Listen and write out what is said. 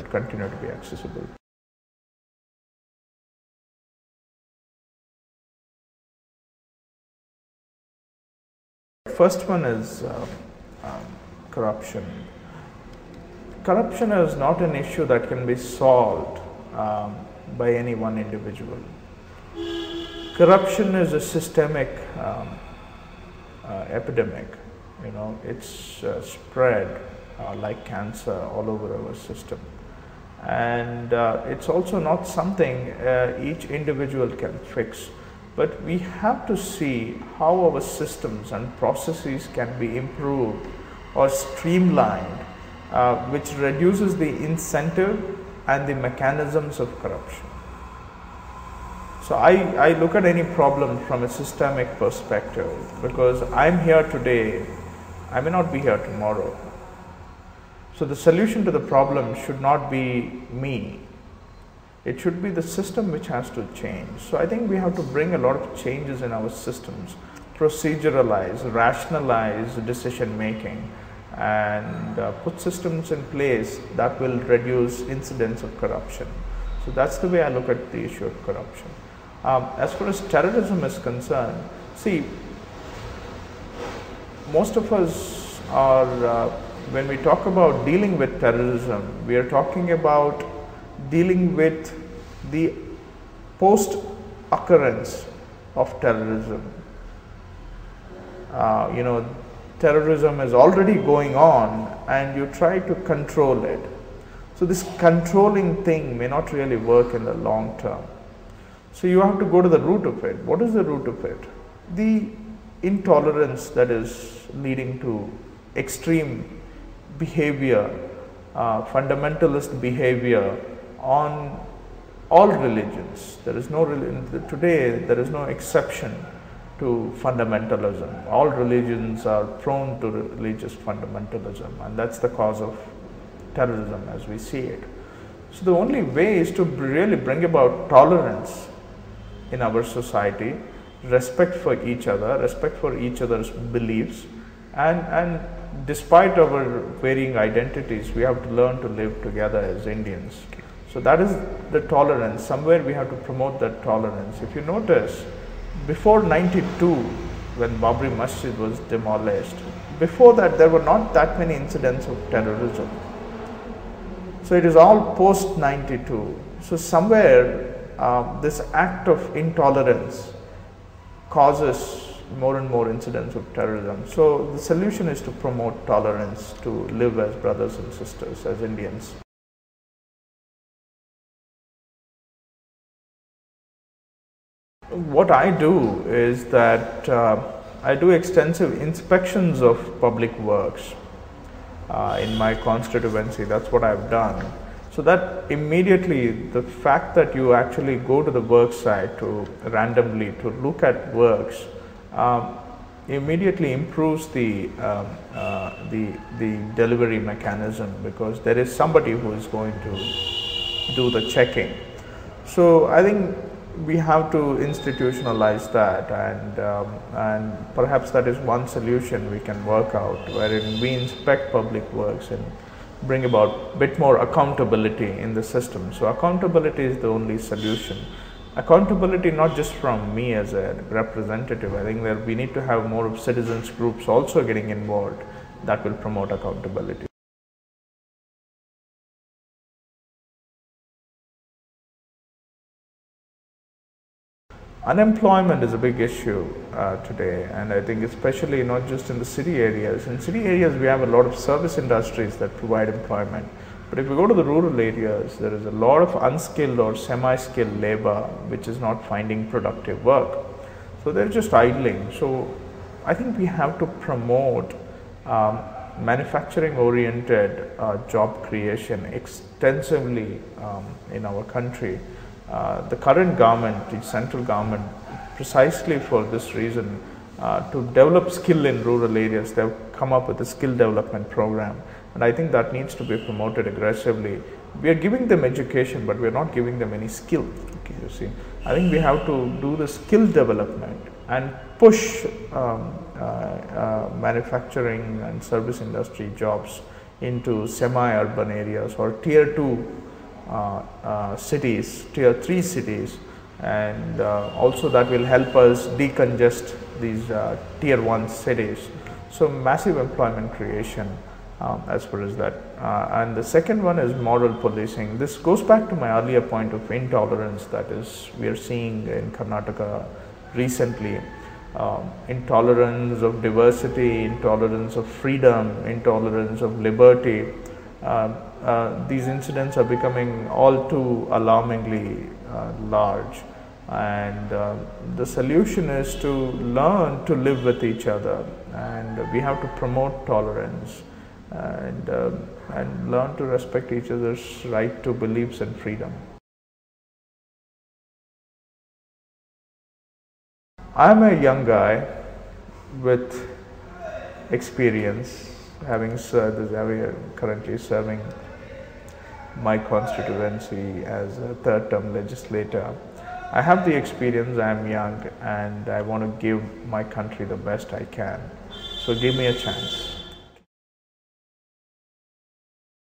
should continue to be accessible. First one is corruption. Corruption is not an issue that can be solved by any one individual. Corruption is a systemic epidemic. You know, it's spread like cancer all over our system, and it's also not something each individual can fix. But we have to see how our systems and processes can be improved or streamlined, which reduces the incentive and the mechanisms of corruption. So I look at any problem from a systemic perspective, because I'm here today, I may not be here tomorrow. So the solution to the problem should not be me. It should be the system which has to change. So I think we have to bring a lot of changes in our systems, proceduralize, rationalize decision making, and put systems in place that will reduce incidents of corruption. So that's the way I look at the issue of corruption. As far as terrorism is concerned, see, most of us are, when we talk about dealing with terrorism, we are talking about dealing with the post-occurrence of terrorism. You know, terrorism is already going on and you try to control it. So this controlling thing may not really work in the long term. So you have to go to the root of it. What is the root of it? The intolerance that is leading to extreme behavior, fundamentalist behavior on all religions. There is no today there is no exception to fundamentalism. All religions are prone to religious fundamentalism, and that's the cause of terrorism as we see it. So the only way is to really bring about tolerance in our society, respect for each other, respect for each other's beliefs, and despite our varying identities, we have to learn to live together as Indians. So that is the tolerance. Somewhere we have to promote that tolerance. If you notice, before 92, when Babri Masjid was demolished, before that there were not that many incidents of terrorism. So it is all post 92. So somewhere this act of intolerance causes more and more incidents of terrorism. So the solution is to promote tolerance, to live as brothers and sisters, as Indians. What I do is that I do extensive inspections of public works in my constituency. That's what I've done. So that immediately, the fact that you actually go to the work site to randomly to look at works immediately improves the delivery mechanism, because there is somebody who is going to do the checking. So I think we have to institutionalize that, and perhaps that is one solution we can work out, wherein we inspect public works and bring about a bit more accountability in the system. So accountability is the only solution. Accountability not just from me as a representative. I think that we need to have more of citizens groups also getting involved. That will promote accountability. Unemployment is a big issue today, and I think especially not just in the city areas. In city areas we have a lot of service industries that provide employment, but if you go to the rural areas, there is a lot of unskilled or semi-skilled labor which is not finding productive work. So they're just idling. So I think we have to promote manufacturing oriented job creation extensively in our country. The current government, the central government, precisely for this reason, to develop skill in rural areas, they have come up with a skill development program, and I think that needs to be promoted aggressively. We are giving them education, but we are not giving them any skill. Okay, you see, I think we have to do the skill development and push manufacturing and service industry jobs into semi-urban areas or tier 2 cities, tier 3 cities, and also that will help us decongest these tier 1 cities. So massive employment creation as far as that. And the second one is moral policing. This goes back to my earlier point of intolerance, that is we are seeing in Karnataka recently. Intolerance of diversity, intolerance of freedom, intolerance of liberty. These incidents are becoming all too alarmingly large, and the solution is to learn to live with each other, and we have to promote tolerance and learn to respect each other's right to beliefs and freedom. I'm a young guy with experience, having currently serving my constituency as a third-term legislator. I have the experience, I am young, and I want to give my country the best I can. So give me a chance.